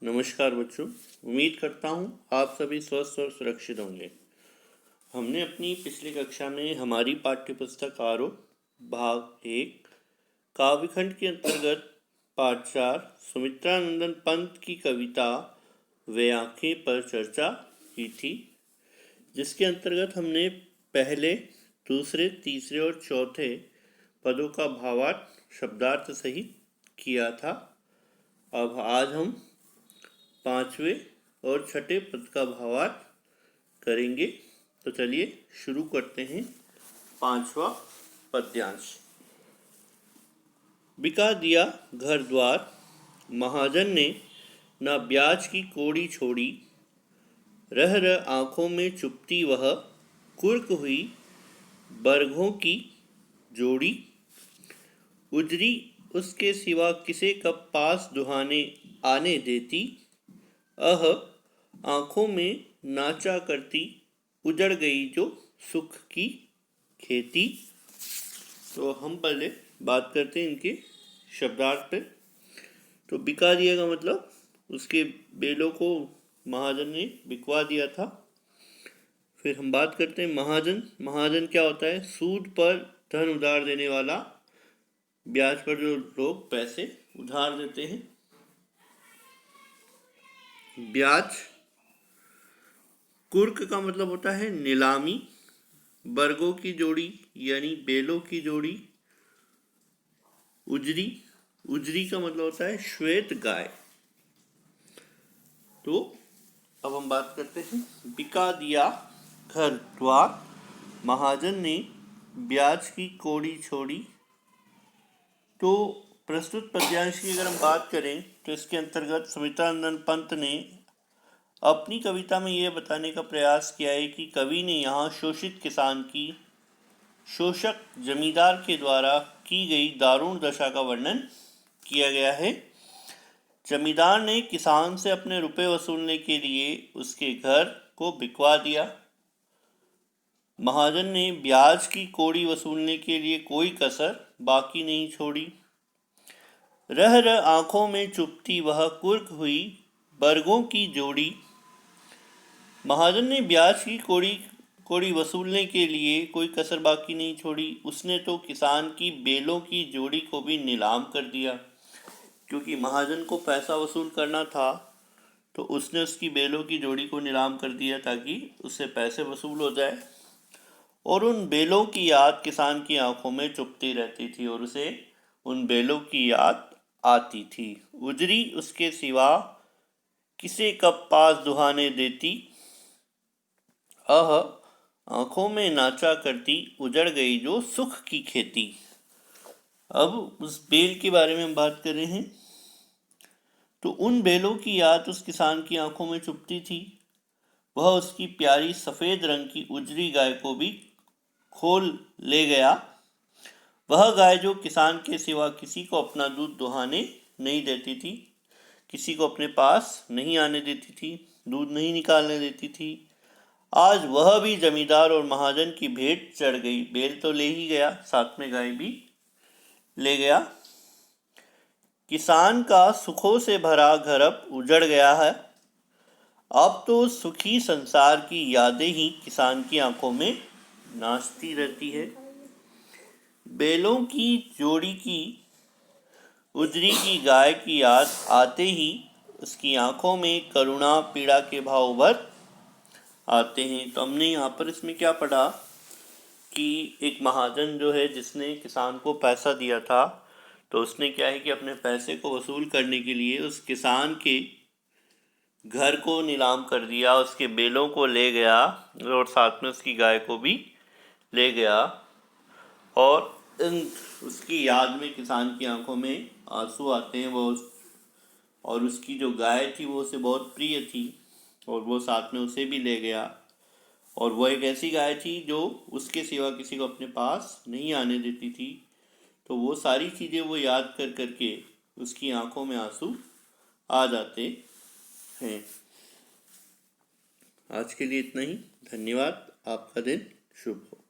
नमस्कार बच्चों, उम्मीद करता हूँ आप सभी स्वस्थ और सुरक्षित होंगे। हमने अपनी पिछली कक्षा में हमारी पाठ्य पुस्तक आरोह भाग 1 काव्यखंड के अंतर्गत पाठ 4 सुमित्रानंदन पंत की कविता वे आँखें पर चर्चा की थी, जिसके अंतर्गत हमने पहले, दूसरे, तीसरे और चौथे पदों का भावार्थ शब्दार्थ सहित किया था। अब आज हम पांचवें और छठे पद का भावार्थ करेंगे। तो चलिए शुरू करते हैं। पांचवा पद्यांश। बिका दिया घर द्वार, महाजन ने ना ब्याज की कौड़ी छोड़ी। रह रह आँखों में चुपती वह, कुर्क हुई बरघों की जोड़ी। उजरी उसके सिवा किसे कब पास दुहाने आने देती। आँखों में नाचा करती, उजड़ गई जो सुख की खेती। तो हम पहले बात करते हैं इनके शब्दार्थ पे। तो बिका दिया का मतलब उसके बेलों को महाजन ने बिकवा दिया था। फिर हम बात करते हैं महाजन। महाजन क्या होता है? सूद पर धन उधार देने वाला, ब्याज पर जो लोग पैसे उधार देते हैं। ब्याज। कुर्क का मतलब होता है नीलामी। बरगों की जोड़ी यानी बेलों की जोड़ी। उजरी। उजरी का मतलब होता है श्वेत गाय। तो अब हम बात करते हैं बिका दिया घर द्वार, महाजन ने ब्याज की कौड़ी छोड़ी। तो प्रस्तुत पद्यांश की अगर हम बात करें तो इसके अंतर्गत सुमित्रानंदन पंत ने अपनी कविता में यह बताने का प्रयास किया है कि कवि ने यहाँ शोषित किसान की शोषक जमींदार के द्वारा की गई दारुण दशा का वर्णन किया गया है। जमींदार ने किसान से अपने रुपए वसूलने के लिए उसके घर को बिकवा दिया। महाजन ने ब्याज की कौड़ी वसूलने के लिए कोई कसर बाकी नहीं छोड़ी। रह रह आँखों में चुपती वह, कुर्क हुई बरगों की जोड़ी। महाजन ने ब्याज की कौड़ी वसूलने के लिए कोई कसर बाकी नहीं छोड़ी। उसने तो किसान की बेलों की जोड़ी को भी नीलाम कर दिया, क्योंकि महाजन को पैसा वसूल करना था तो उसने उसकी बेलों की जोड़ी को नीलाम कर दिया ताकि उससे पैसे वसूल हो जाए। और उन बेलों की याद किसान की आंखों में चुभती रहती थी और उसे उन बेलों की याद आती थी। उजरी उसके सिवा किसे कब पास दुहाने देती। आंखों में नाचा करती, उजड़ गई जो सुख की खेती। अब उस बेल के बारे में हम बात कर रहे हैं। तो उन बेलों की याद उस किसान की आंखों में चुभती थी। वह उसकी प्यारी सफेद रंग की उजरी गाय को भी खोल ले गया। वह गाय जो किसान के सिवा किसी को अपना दूध दुहाने नहीं देती थी, किसी को अपने पास नहीं आने देती थी, दूध नहीं निकालने देती थी, आज वह भी जमींदार और महाजन की भेंट चढ़ गई। बेल तो ले ही गया, साथ में गाय भी ले गया। किसान का सुखों से भरा घर अब उजड़ गया है। अब तो सुखी संसार की यादें ही किसान की आंखों में नाचती रहती है। बेलों की जोड़ी की उजरी की गाय की याद आते ही उसकी आंखों में करुणा पीड़ा के भाव उभर आते हैं। तो हमने यहाँ पर इसमें क्या पढ़ा कि एक महाजन जो है, जिसने किसान को पैसा दिया था, तो उसने क्या है कि अपने पैसे को वसूल करने के लिए उस किसान के घर को नीलाम कर दिया, उसके बेलों को ले गया और साथ में उसकी गाय को भी ले गया। और उसकी याद में किसान की आंखों में आंसू आते हैं। वो और उसकी जो गाय थी वो उसे बहुत प्रिय थी और वो साथ में उसे भी ले गया। और वह एक ऐसी गाय थी जो उसके सिवा किसी को अपने पास नहीं आने देती थी। तो वो सारी चीज़ें वो याद कर करके उसकी आंखों में आंसू आ जाते हैं। आज के लिए इतना ही। धन्यवाद। आपका दिन शुभ हो।